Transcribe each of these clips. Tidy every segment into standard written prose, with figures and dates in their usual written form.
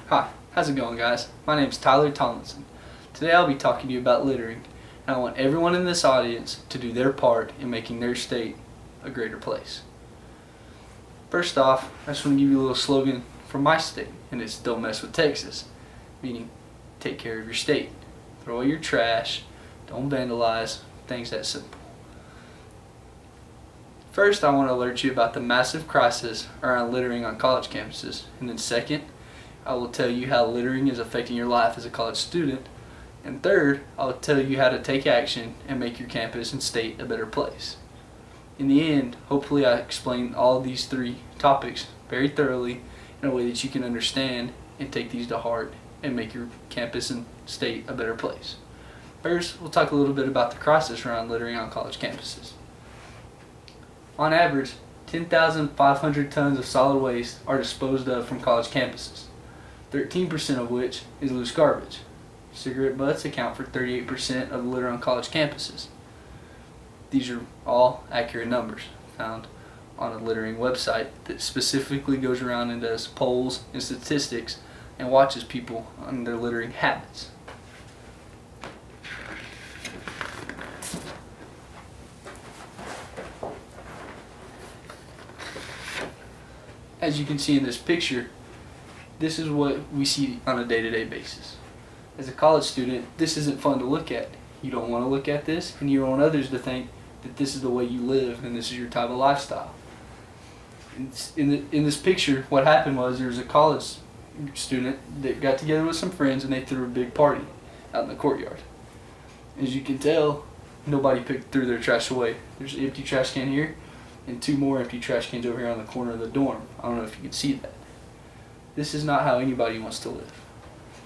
Hi, how's it going, guys? My name's Tyler Tomlinson. Today I'll be talking to you about littering, and I want everyone in this audience to do their part in making their state a greater place. First off, I just want to give you a little slogan from my state, and it's "Don't mess with Texas," meaning take care of your state. Throw away your trash, don't vandalize, things that simple. First, I want to alert you about the massive crisis around littering on college campuses, and then second, I will tell you how littering is affecting your life as a college student. And third, I'll tell you how to take action and make your campus and state a better place. In the end, hopefully I explain all these three topics very thoroughly in a way that you can understand and take these to heart and make your campus and state a better place. First, we'll talk a little bit about the crisis around littering on college campuses. On average, 10,500 tons of solid waste are disposed of from college campuses. 13% of which is loose garbage. Cigarette butts account for 38% of the litter on college campuses. These are all accurate numbers found on a littering website that specifically goes around and does polls and statistics and watches people on their littering habits. As you can see in this picture, this is what we see on a day-to-day basis. As a college student, this isn't fun to look at. You don't want to look at this, and you don't want others to think that this is the way you live and this is your type of lifestyle. In this picture, what happened was there was a college student that got together with some friends and they threw a big party out in the courtyard. As you can tell, nobody threw their trash away. There's an empty trash can here and two more empty trash cans over here on the corner of the dorm. I don't know if you can see that. This is not how anybody wants to live.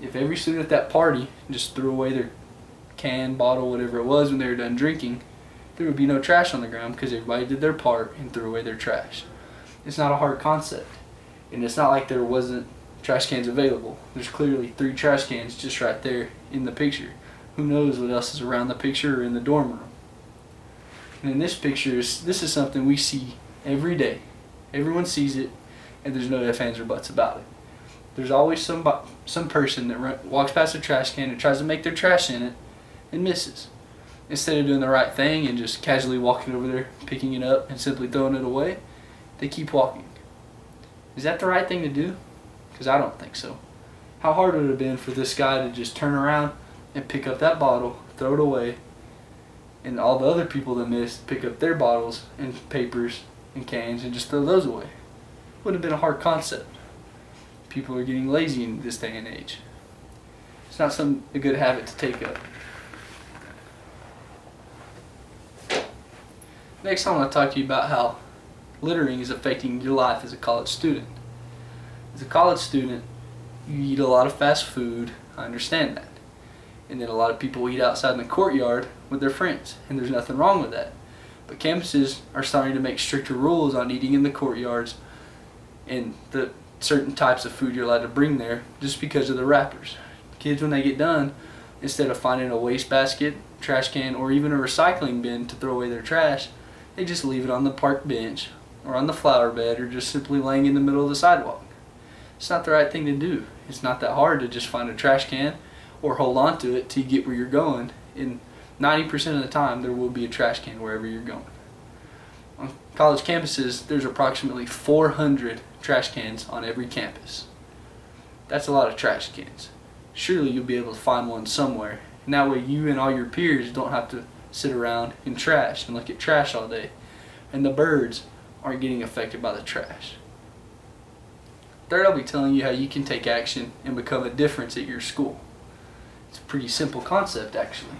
If every student at that party just threw away their can, bottle, whatever it was when they were done drinking, there would be no trash on the ground because everybody did their part and threw away their trash. It's not a hard concept. And it's not like there wasn't trash cans available. There's clearly 3 trash cans just right there in the picture. Who knows what else is around the picture or in the dorm room. And in this picture, this is something we see every day. Everyone sees it, and there's no ifs, ands, or buts about it. There's always some person that walks past a trash can and tries to make their trash in it and misses. Instead of doing the right thing and just casually walking over there, picking it up, and simply throwing it away, they keep walking. Is that the right thing to do? Because I don't think so. How hard would it have been for this guy to just turn around and pick up that bottle, throw it away, and all the other people that missed pick up their bottles and papers and cans and just throw those away? Would have been a hard concept. People are getting lazy in this day and age. It's not a good habit to take up. Next, I want to talk to you about how littering is affecting your life as a college student. As a college student, you eat a lot of fast food. I understand that. And then a lot of people eat outside in the courtyard with their friends, and there's nothing wrong with that. But campuses are starting to make stricter rules on eating in the courtyards and the certain types of food you're allowed to bring there just because of the wrappers. Kids, when they get done, instead of finding a wastebasket, trash can, or even a recycling bin to throw away their trash, they just leave it on the park bench or on the flower bed or just simply laying in the middle of the sidewalk. It's not the right thing to do. It's not that hard to just find a trash can or hold on to it till you get where you're going. And 90% of the time there will be a trash can wherever you're going. On college campuses, there's approximately 400 trash cans on every campus. That's a lot of trash cans. Surely you'll be able to find one somewhere, and that way you and all your peers don't have to sit around in trash and look at trash all day, and the birds aren't getting affected by the trash. Third, I'll be telling you how you can take action and become a difference at your school. It's a pretty simple concept, actually.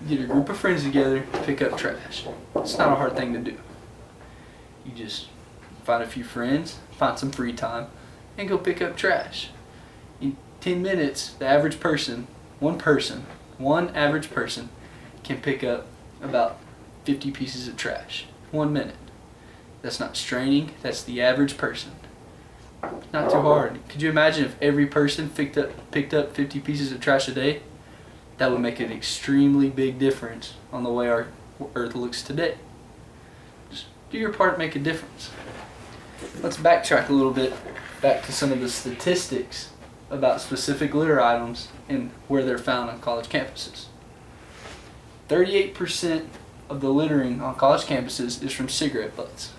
Get a group of friends together, pick up trash. It's not a hard thing to do. You just find a few friends, find some free time, and go pick up trash. In 10 minutes, the average person, one average person, can pick up about 50 pieces of trash. 1 minute. That's not straining, that's the average person. Not too hard. Could you imagine if every person picked up 50 pieces of trash a day? That would make an extremely big difference on the way our Earth looks today. Just do your part, make a difference. Let's backtrack a little bit back to some of the statistics about specific litter items and where they're found on college campuses. 38% of the littering on college campuses is from cigarette butts.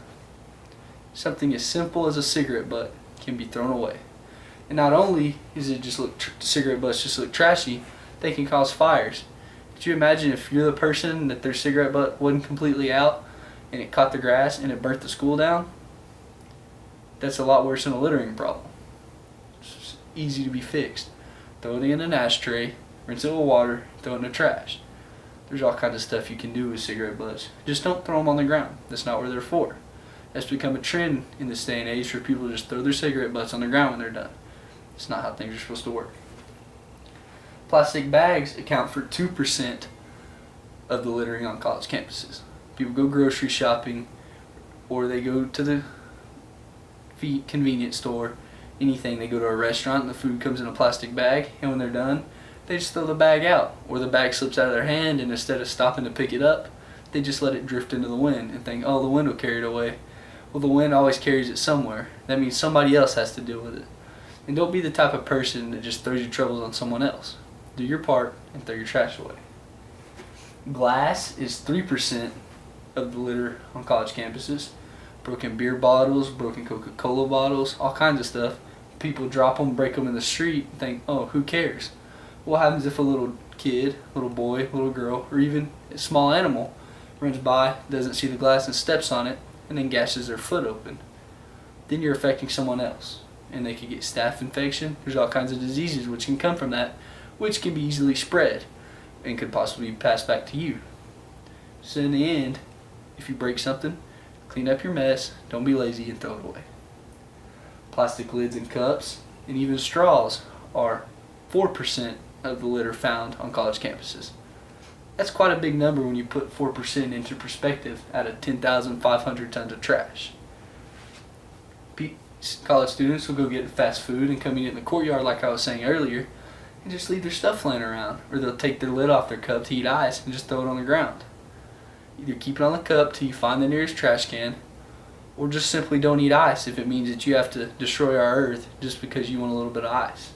Something as simple as a cigarette butt can be thrown away. And not only is it just cigarette butts just look trashy, they can cause fires. Could you imagine if you're the person that their cigarette butt wasn't completely out and it caught the grass and it burnt the school down? That's a lot worse than a littering problem. It's easy to be fixed. Throw it in an ashtray, rinse it with water, throw it in the trash. There's all kinds of stuff you can do with cigarette butts. Just don't throw them on the ground. That's not what they're for. That's become a trend in this day and age for people to just throw their cigarette butts on the ground when they're done. It's not how things are supposed to work. Plastic bags account for 2% of the littering on college campuses. People go grocery shopping, or they go to the convenience store, anything. They go to a restaurant and the food comes in a plastic bag, and when they're done, they just throw the bag out, or the bag slips out of their hand, and instead of stopping to pick it up, they just let it drift into the wind and think, oh, the wind will carry it away. Well, the wind always carries it somewhere. That means somebody else has to deal with it. And don't be the type of person that just throws your troubles on someone else. Do your part and throw your trash away. Glass is 3% of the litter on college campuses. Broken beer bottles, broken Coca-Cola bottles, all kinds of stuff. People drop them, break them in the street, and think, oh, who cares? What happens if a little kid, little boy, little girl, or even a small animal runs by, doesn't see the glass and steps on it, and then gashes their foot open? Then you're affecting someone else, and they could get staph infection. There's all kinds of diseases which can come from that, which can be easily spread and could possibly pass back to you. So in the end, if you break something, clean up your mess, don't be lazy and throw it away. Plastic lids and cups and even straws are 4% of the litter found on college campuses. That's quite a big number when you put 4% into perspective out of 10,500 tons of trash. College students will go get fast food and come eat it in the courtyard like I was saying earlier and just leave their stuff laying around, or they'll take their lid off their cup to eat ice and just throw it on the ground. Either keep it on the cup till you find the nearest trash can, or just simply don't eat ice if it means that you have to destroy our earth just because you want a little bit of ice,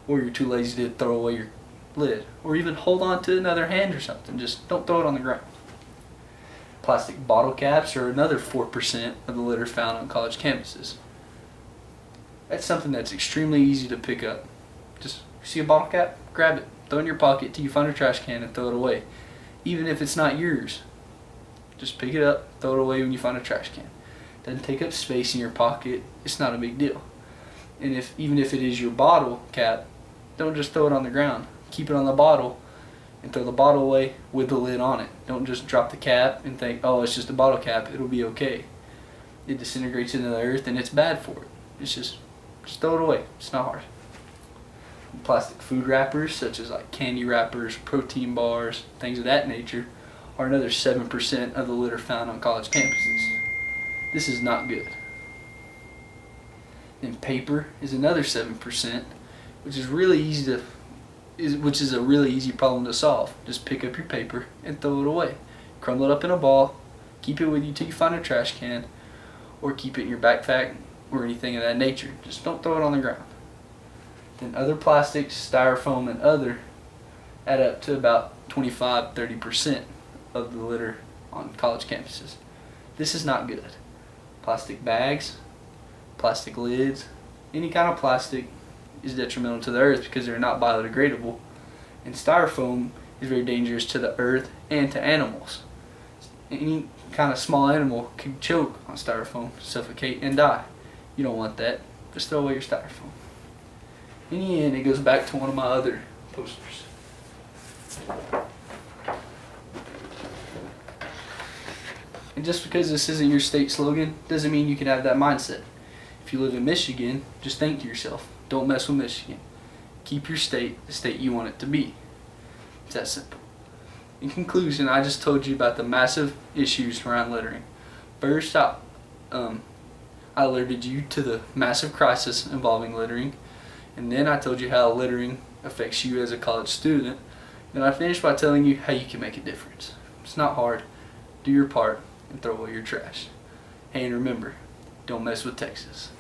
or you're too lazy to throw away your lid, or even hold on to another hand or something. Just don't throw it on the ground. Plastic bottle caps are another 4% of the litter found on college campuses. That's something that's extremely easy to pick up. Just see a bottle cap, grab it, throw it in your pocket till you find a trash can and throw it away. Even if it's not yours, just pick it up, throw it away when you find a trash can. It doesn't take up space in your pocket. It's not a big deal. And even if it is your bottle cap, don't just throw it on the ground. Keep it on the bottle and throw the bottle away with the lid on it. Don't just drop the cap and think, oh, it's just a bottle cap, it'll be okay. It disintegrates into the earth and it's bad for it. It's just throw it away. It's not hard. Plastic food wrappers, such as like candy wrappers, protein bars, things of that nature, are another 7% of the litter found on college campuses. This is not good. And paper is another 7%, which is a really easy problem to solve. Just pick up your paper and throw it away. Crumble it up in a ball, keep it with you till you find a trash can, or keep it in your backpack or anything of that nature. Just don't throw it on the ground. Then other plastics, styrofoam, and other add up to about 25-30% of the litter on college campuses. This is not good. Plastic bags, plastic lids, any kind of plastic is detrimental to the earth because they're not biodegradable. And styrofoam is very dangerous to the earth and to animals. Any kind of small animal can choke on styrofoam, suffocate, and die. You don't want that. Just throw away your styrofoam. In the end, it goes back to one of my other posters. And just because this isn't your state slogan doesn't mean you can have that mindset. If you live in Michigan, just think to yourself, don't mess with Michigan. Keep your state the state you want it to be. It's that simple. In conclusion, I just told you about the massive issues around littering. First, I alerted you to the massive crisis involving littering, and then I told you how littering affects you as a college student. And I finished by telling you how you can make a difference. It's not hard. Do your part and throw away your trash. Hey, and remember, don't mess with Texas.